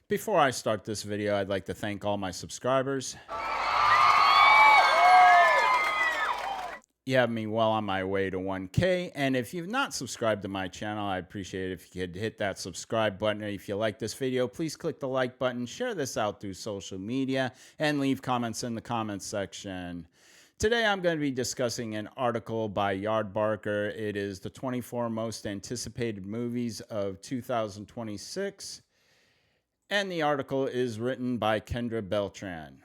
Before I start this video, I'd like to thank all my subscribers. You have me well on my way to 1K. And if you've not subscribed to my channel, I'd appreciate it if you could hit that subscribe button. If you like this video, please click the like button, share this out through social media, and leave comments in the comments section. Today, I'm going to be discussing an article by Yardbarker. It is the 24 most anticipated movies of 2026. And the article is written by Kendra Beltran.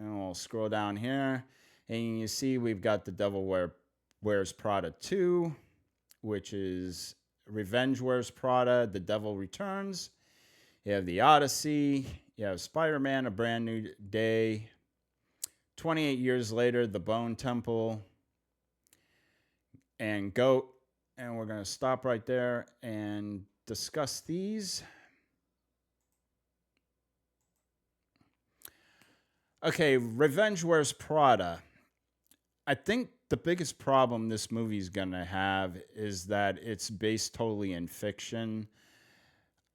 And we'll scroll down here. And you see we've got The Devil Wears Prada 2, which is Revenge Wears Prada, The Devil Returns. You have The Odyssey. You have Spider-Man, A Brand New Day. 28 years later, The Bone Temple. And Goat. And we're going to stop right there and discuss these. Okay, Revenge Wears Prada. I think the biggest problem this movie is going to have is that it's based totally in fiction.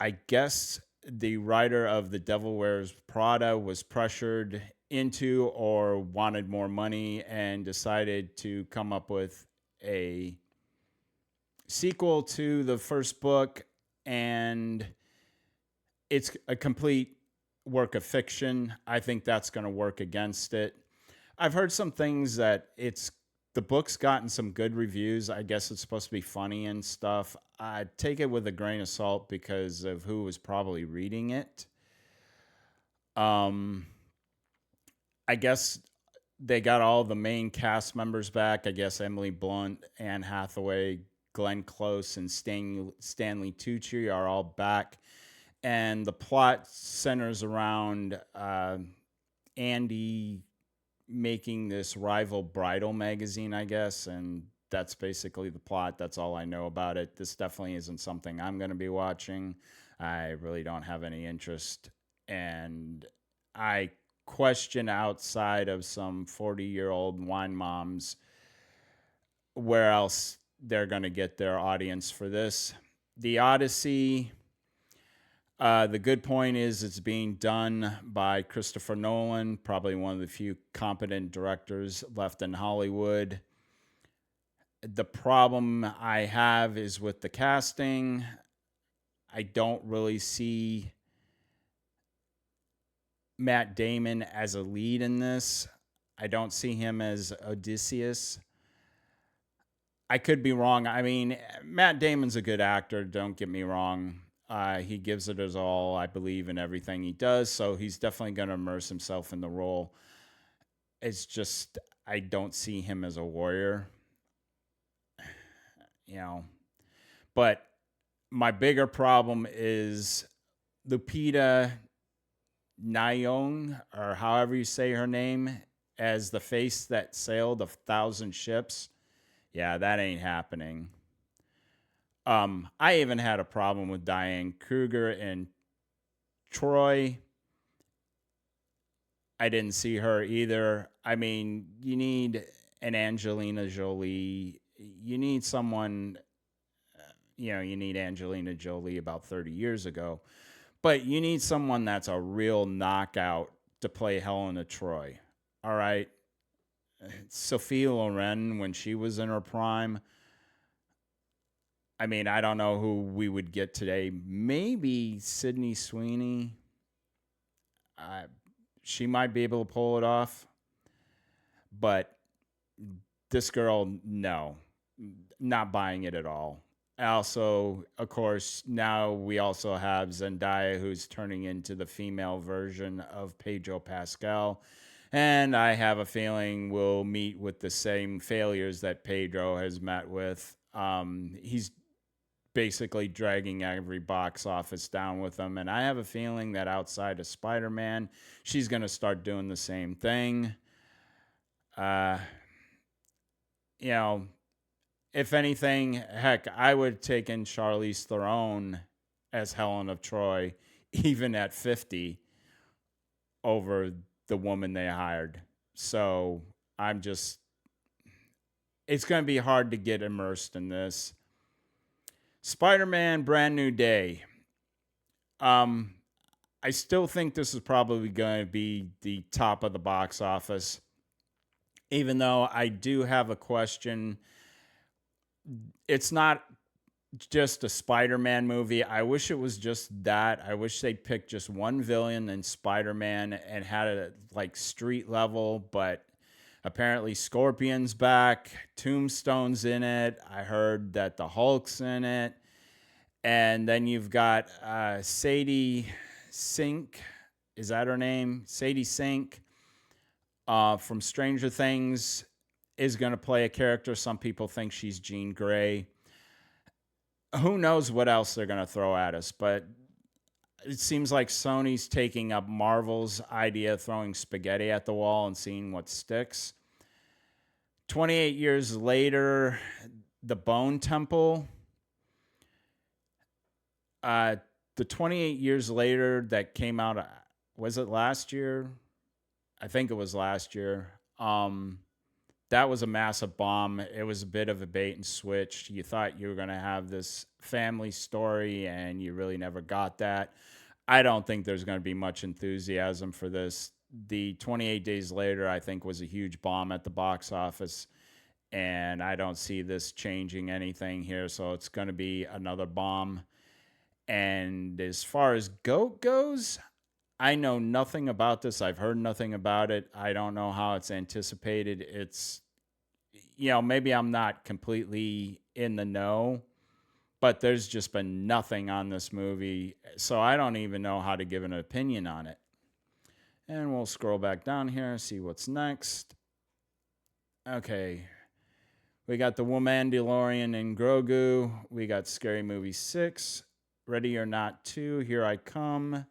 I guess the writer of The Devil Wears Prada was pressured into or wanted more money and decided to come up with a sequel to the first book, and it's a complete work of fiction. I think that's going to work against it. I've heard some things that the book's gotten some good reviews. I guess it's supposed to be funny and stuff. I take it with a grain of salt because of who was probably reading it. I guess they got all the main cast members back. I guess Emily Blunt, Anne Hathaway, Glenn Close, and Stanley Tucci are all back. And the plot centers around Andy making this rival bridal magazine, I guess, and that's basically the plot. That's all I know about it. This definitely isn't something I'm going to be watching. I really don't have any interest, and I question, outside of some 40-year-old wine moms, where else they're going to get their audience for this. The Odyssey. The good point is it's being done by Christopher Nolan, probably one of the few competent directors left in Hollywood. The problem I have is with the casting. I don't really see Matt Damon as a lead in this. I don't see him as Odysseus. I could be wrong. I mean, Matt Damon's a good actor, don't get me wrong. He gives it his all, I believe, in everything he does. So he's definitely going to immerse himself in the role. It's just, I don't see him as a warrior. But my bigger problem is Lupita Nyong'o, or however you say her name, as the face that sailed 1,000 ships. Yeah, that ain't happening. I even had a problem with Diane Kruger in Troy. I didn't see her either. I mean, you need an Angelina Jolie. You need someone, you need Angelina Jolie about 30 years ago. But you need someone that's a real knockout to play Helena Troy. All right? Sophia Loren, when she was in her prime, I mean, I don't know who we would get today. Maybe Sydney Sweeney. She might be able to pull it off. But this girl, no. Not buying it at all. Also, of course, now we also have Zendaya, who's turning into the female version of Pedro Pascal. And I have a feeling we'll meet with the same failures that Pedro has met with. He's basically dragging every box office down with them. And I have a feeling that outside of Spider-Man, she's going to start doing the same thing. If anything, heck, I would take in Charlize Theron as Helen of Troy, even at 50, over the woman they hired. So it's going to be hard to get immersed in this. Spider-Man Brand New Day. I I still think this is probably going to be the top of the box office, even though I do have a question. It's not just a Spider-Man movie. I wish it was just that. I wish they picked just one villain in Spider-Man and had it like street level, but apparently Scorpion's back, Tombstone's in it. I heard that the Hulk's in it. And then you've got Sadie Sink. Is that her name? Sadie Sink from Stranger Things is going to play a character. Some people think she's Jean Grey. Who knows what else they're going to throw at us, but it seems like Sony's taking up Marvel's idea of throwing spaghetti at the wall and seeing what sticks. 28 years later, the Bone Temple. The 28 years later that came out, was it last year? I think it was last year. That was a massive bomb. It was a bit of a bait and switch. You thought you were going to have this family story, and you really never got that. I don't think there's going to be much enthusiasm for this. The 28 Days Later, I think, was a huge bomb at the box office, and I don't see this changing anything here, so it's going to be another bomb. And as far as GOAT goes, I know nothing about this. I've heard nothing about it. I don't know how it's anticipated. It's, maybe I'm not completely in the know, but there's just been nothing on this movie. So I don't even know how to give an opinion on it. And we'll scroll back down here and see what's next. Okay. We got The Mandalorian and Grogu. We got Scary Movie 6. Ready or Not 2, Here I Come.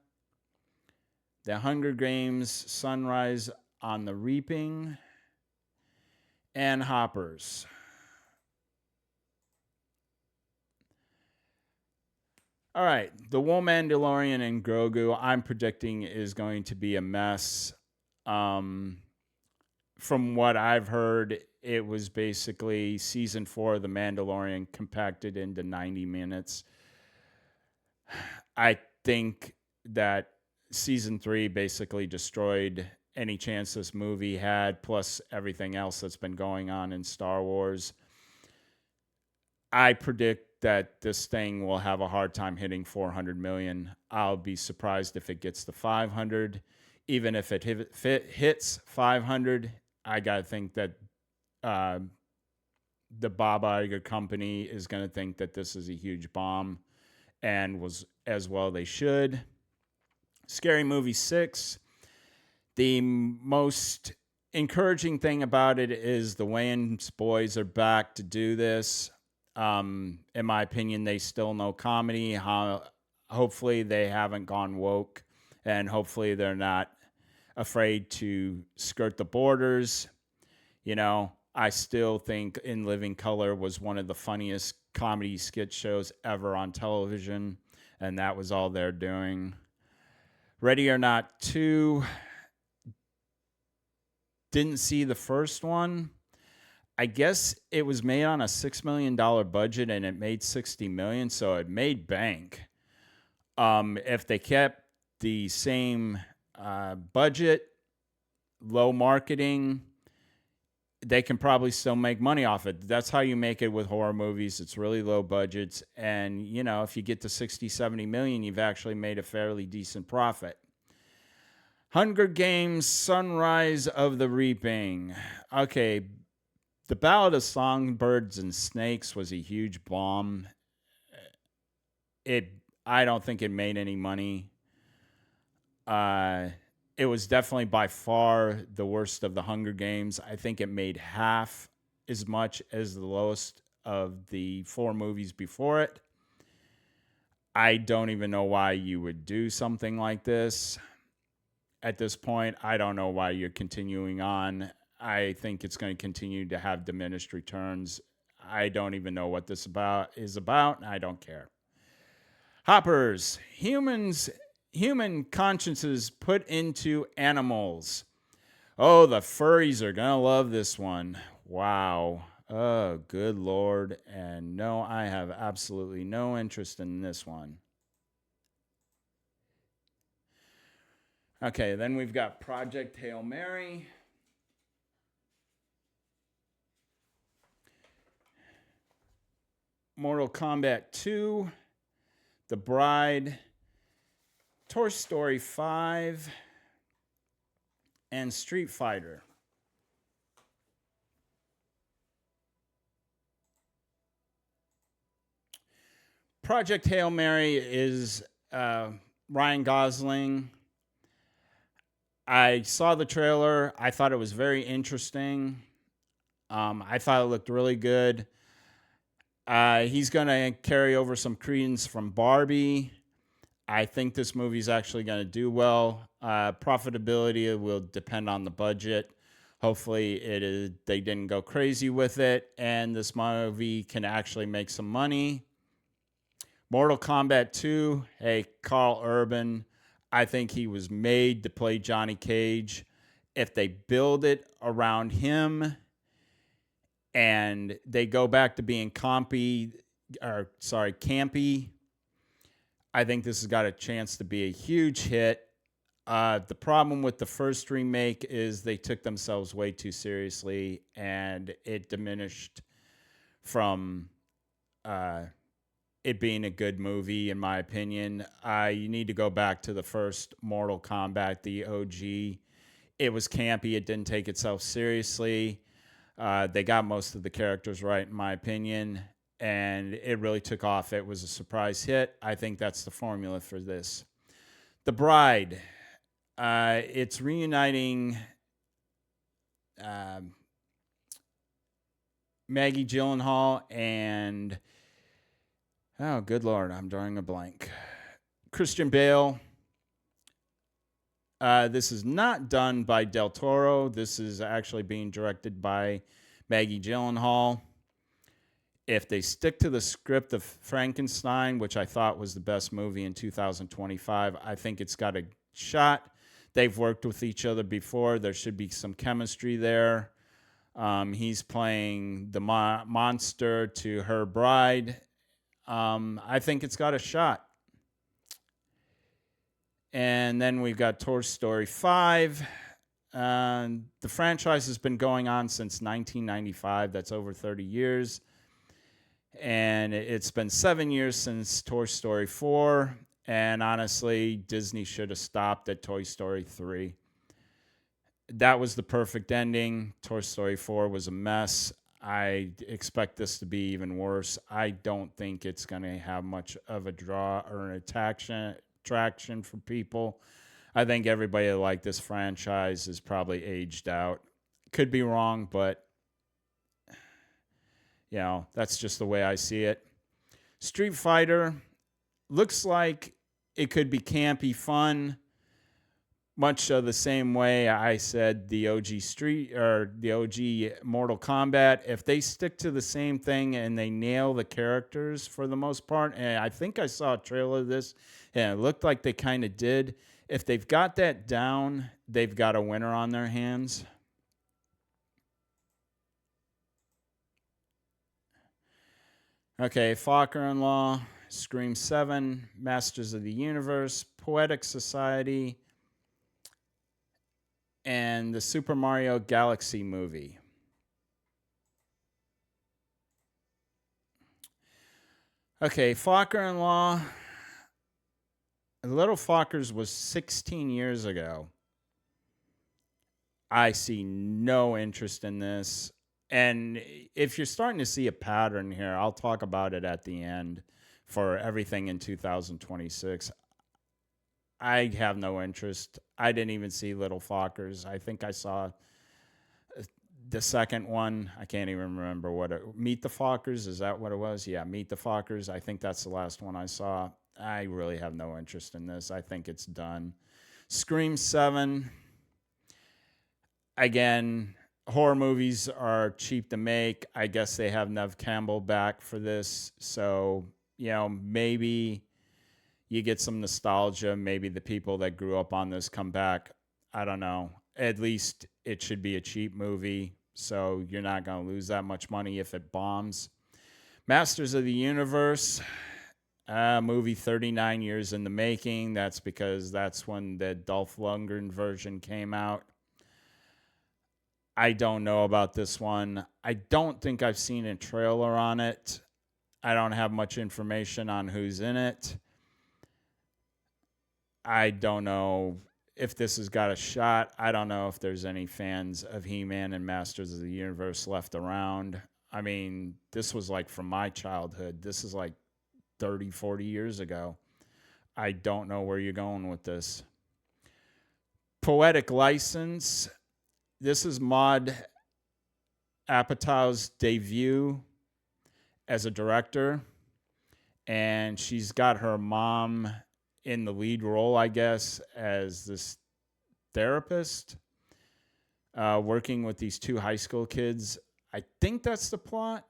The Hunger Games, Sunrise on the Reaping, and Hoppers. All right, The Mandalorian and Grogu, I'm predicting is going to be a mess. From what I've heard, it was basically season 4 of The Mandalorian compacted into 90 minutes. I think that season 3 basically destroyed any chance this movie had, plus everything else that's been going on in Star Wars. I predict that this thing will have a hard time hitting 400 million. I'll be surprised if it gets to 500. Even if it hits 500, I got to think that the Bob Iger company is going to think that this is a huge bomb, and was as well they should. Scary Movie 6. The most encouraging thing about it is the Wayans boys are back to do this. In my opinion, they still know comedy. Hopefully they haven't gone woke, and hopefully they're not afraid to skirt the borders. I still think In Living Color was one of the funniest comedy skit shows ever on television, and that was all they're doing. Ready or Not 2. Didn't see the first one. I guess it was made on a $6 million budget, and it made $60 million, so it made bank. If they kept the same budget, low marketing, they can probably still make money off it. That's how you make it with horror movies. It's really low budgets. And, if you get to 60, 70 million, you've actually made a fairly decent profit. Hunger Games, Sunrise of the Reaping. Okay, The Ballad of Songbirds and Snakes was a huge bomb. I don't think it made any money. It was definitely by far the worst of the Hunger Games. I think it made half as much as the lowest of the 4 movies before it. I don't even know why you would do something like this. At this point, I don't know why you're continuing on. I think it's going to continue to have diminished returns. I don't even know what this is about, and I don't care. Hoppers, human consciences put into animals. Oh, the furries are going to love this one. Wow. Oh, good Lord. And no, I have absolutely no interest in this one. Okay, then we've got Project Hail Mary. Mortal Kombat 2, The Bride, Toy Story 5, and Street Fighter. Project Hail Mary is Ryan Gosling. I saw the trailer. I thought it was very interesting. I thought it looked really good. He's going to carry over some credence from Barbie. I think this movie's actually going to do well. Profitability will depend on the budget. Hopefully, they didn't go crazy with it, and this movie can actually make some money. Mortal Kombat 2, hey, Carl Urban, I think he was made to play Johnny Cage. If they build it around him and they go back to being campy, I think this has got a chance to be a huge hit. The problem with the first remake is they took themselves way too seriously, and it diminished from it being a good movie, in my opinion. You need to go back to the first Mortal Kombat, the OG. It was campy. It didn't take itself seriously. They got most of the characters right, in my opinion, and it really took off. It was a surprise hit. I think that's the formula for this. The Bride. It's reuniting Maggie Gyllenhaal and, oh, good Lord, I'm drawing a blank, Christian Bale. This is not done by Del Toro. This is actually being directed by Maggie Gyllenhaal. If they stick to the script of Frankenstein, which I thought was the best movie in 2025, I think it's got a shot. They've worked with each other before. There should be some chemistry there. He's playing the monster to her bride. I think it's got a shot. And then we've got Toy Story 5. The franchise has been going on since 1995. That's over 30 years. And it's been 7 years since Toy Story 4. And honestly, Disney should have stopped at Toy Story 3. That was the perfect ending. Toy Story 4 was a mess. I expect this to be even worse. I don't think it's going to have much of a draw or an attraction for people. I think everybody that liked this franchise is probably aged out. Could be wrong, but you know, that's just the way I see it. Street Fighter looks like it could be campy fun, much the same way I said the OG Mortal Kombat. If they stick to the same thing and they nail the characters for the most part, and I think I saw a trailer of this, and it looked like they kind of did. If they've got that down, they've got a winner on their hands. Okay, Father-in-Law, Scream 7, Masters of the Universe, Poetic Society, and the Super Mario Galaxy movie. Okay, Father-in-Law, Little Fockers was 16 years ago. I see no interest in this. And if you're starting to see a pattern here, I'll talk about it at the end for everything in 2026. I have no interest. I didn't even see Little Fockers. I think I saw the second one. I can't even remember what it, Meet the Fockers, is that what it was? Yeah, Meet the Fockers. I think that's the last one I saw. I really have no interest in this. I think it's done. Scream 7. Again, horror movies are cheap to make. I guess they have Nev Campbell back for this. So, you know, maybe you get some nostalgia. Maybe the people that grew up on this come back. I don't know. At least it should be a cheap movie. So you're not going to lose that much money if it bombs. Masters of the Universe. Movie 39 years in the making. That's because that's when the Dolph Lundgren version came out. I don't know about this one. I don't think I've seen a trailer on it. I don't have much information on who's in it. I don't know if this has got a shot. I don't know if there's any fans of He-Man and Masters of the Universe left around. I mean, this was like from my childhood. This is like 30, 40 years ago. I don't know where you're going with this. Poetic License. This is Maud Apatow's debut as a director. And she's got her mom in the lead role, I guess, as this therapist working with these two high school kids. I think that's the plot.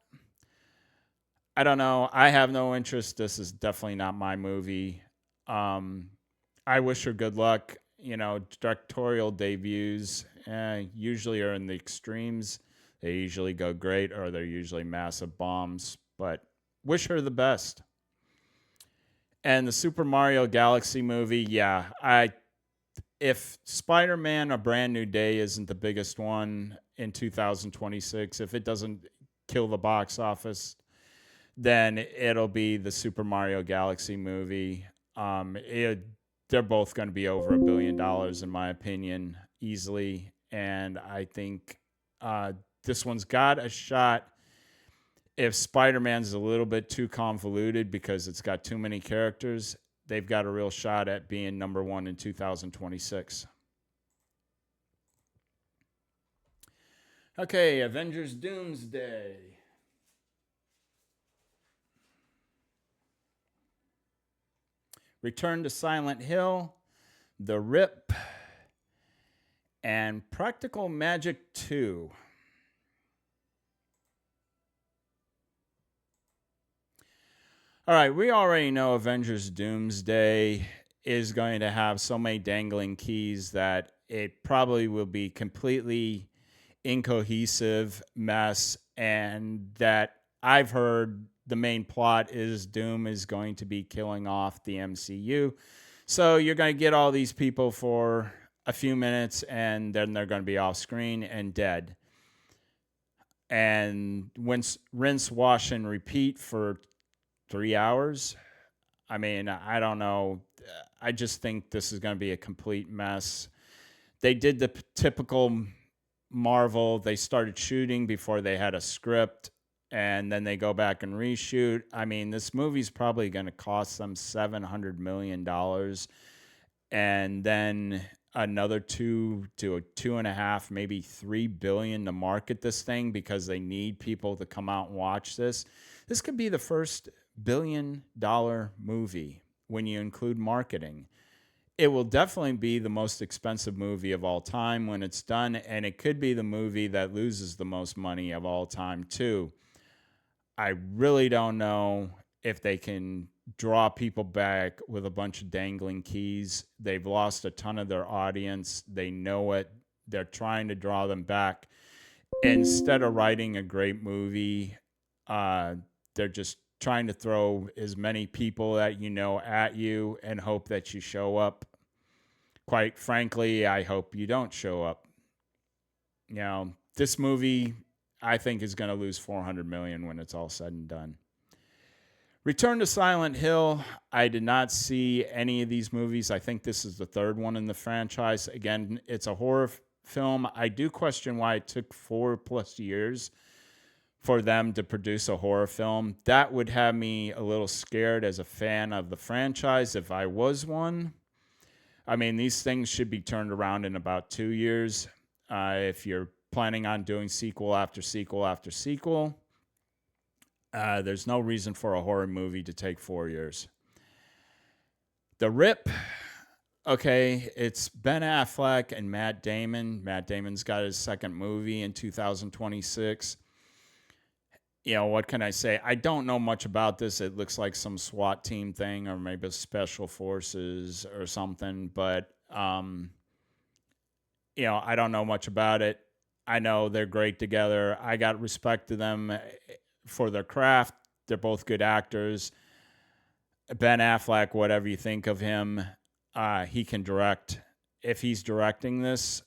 I don't know. I have no interest. This is definitely not my movie. I wish her good luck. You know, directorial debuts usually are in the extremes. They usually go great or they're usually massive bombs. But wish her the best. And the Super Mario Galaxy movie, yeah. If Spider-Man A Brand New Day isn't the biggest one in 2026, if it doesn't kill the box office, then it'll be the Super Mario Galaxy movie. They're both going to be over $1 billion, in my opinion, easily. And I think this one's got a shot. If Spider-Man's a little bit too convoluted because it's got too many characters, they've got a real shot at being number one in 2026. Okay, Avengers Doomsday. Return to Silent Hill, The Rip, and Practical Magic 2. All right, we already know Avengers Doomsday is going to have so many dangling keys that it probably will be completely incohesive mess, and that I've heard the main plot is Doom is going to be killing off the MCU. So you're going to get all these people for a few minutes and then they're going to be off screen and dead. And rinse, wash, and repeat for 3 hours. I mean, I don't know. I just think this is going to be a complete mess. They did the typical Marvel. They started shooting before they had a script, and then they go back and reshoot. I mean, this movie's probably going to cost them $700 million, and then another $2 to $2.5, maybe $3 billion to market this thing because they need people to come out and watch this. This could be the first $1 billion movie when you include marketing. It will definitely be the most expensive movie of all time when it's done, and it could be the movie that loses the most money of all time too. I really don't know if they can draw people back with a bunch of dangling keys. They've lost a ton of their audience. They know it. They're trying to draw them back. Instead of writing a great movie, they're just trying to throw as many people that you know at you and hope that you show up. Quite frankly, I hope you don't show up. You know, this movie, I think, is going to lose $400 million when it's all said and done. Return to Silent Hill. I did not see any of these movies. I think this is the third one in the franchise. Again, it's a horror film. I do question why it took 4+ years for them to produce a horror film. That would have me a little scared as a fan of the franchise if I was one. I mean, these things should be turned around in about 2 years. If you're planning on doing sequel after sequel after sequel, there's no reason for a horror movie to take 4 years. The Rip. Okay, it's Ben Affleck and Matt Damon. Matt Damon's got his second movie in 2026. You know, what can I say? I don't know much about this. It looks like some SWAT team thing or maybe special forces or something. But, you know, I don't know much about it. I know they're great together. I got respect to them for their craft. They're both good actors. Ben Affleck, whatever you think of him, he can direct. If he's directing this,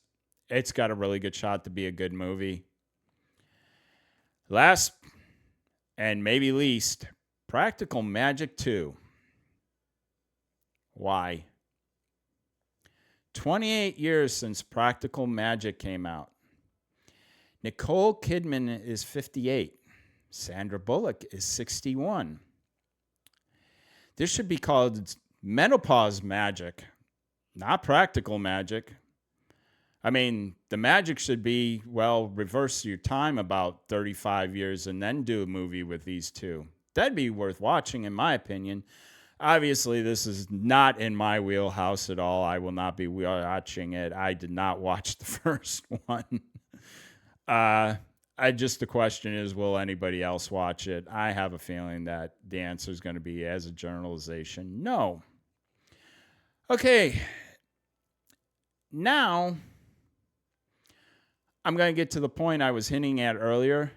it's got a really good shot to be a good movie. Last and maybe least, Practical Magic 2. Why? 28 years since Practical Magic came out. Nicole Kidman is 58. Sandra Bullock is 61. This should be called menopause magic, not practical magic. I mean, the magic should be, well, reverse your time about 35 years and then do a movie with these two. That'd be worth watching, in my opinion. Obviously, this is not in my wheelhouse at all. I will not be watching it. I did not watch the first one. The question is, will anybody else watch it? I have a feeling that the answer is going to be, as a generalization, no. Okay. Now, I'm going to get to the point I was hinting at earlier.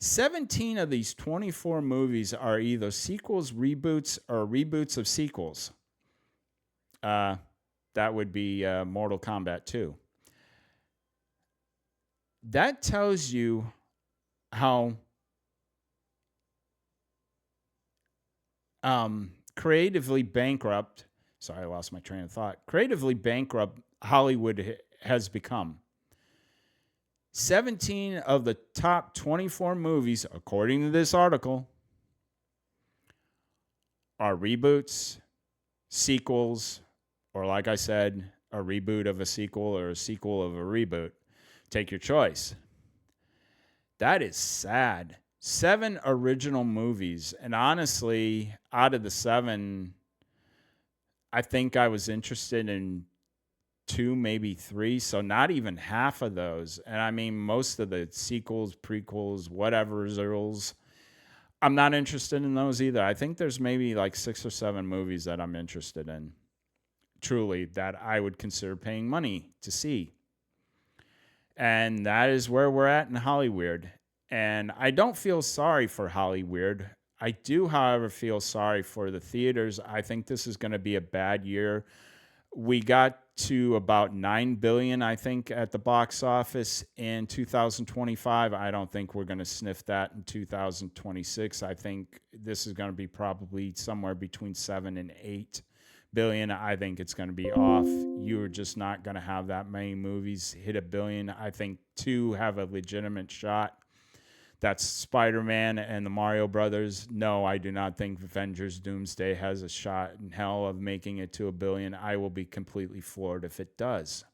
17 of these 24 movies are either sequels, reboots, or reboots of sequels. That would be Mortal Kombat 2. That tells you how creatively bankrupt, sorry, I lost my train of thought, creatively bankrupt Hollywood has become. 17 of the top 24 movies, according to this article, are reboots, sequels, or like I said, a reboot of a sequel or a sequel of a reboot. Take your choice. That is sad. 7 original movies. And honestly, out of the 7, I think I was interested in 2, maybe 3. So not even half of those. And I mean, most of the sequels, prequels, whatever's, I'm not interested in those either. I think there's maybe like 6 or 7 movies that I'm interested in. Truly, that I would consider paying money to see. And that is where we're at in Hollywood. And I don't feel sorry for Hollywood. I do, however, feel sorry for the theaters. I think this is going to be a bad year. We got to about $9 billion, I think, at the box office in 2025. I don't think we're going to sniff that in 2026. I think this is going to be probably somewhere between 7 and 8 billion. I think it's going to be off. You're just not going to have that many movies hit $1 billion. I think 2 have a legitimate shot. That's Spider-Man and the Mario Brothers. No, I do not think Avengers Doomsday has a shot in hell of making it to $1 billion. I will be completely floored if it does.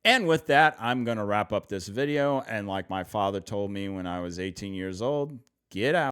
And with that, I'm going to wrap up this video. And like my father told me when I was 18 years old, get out.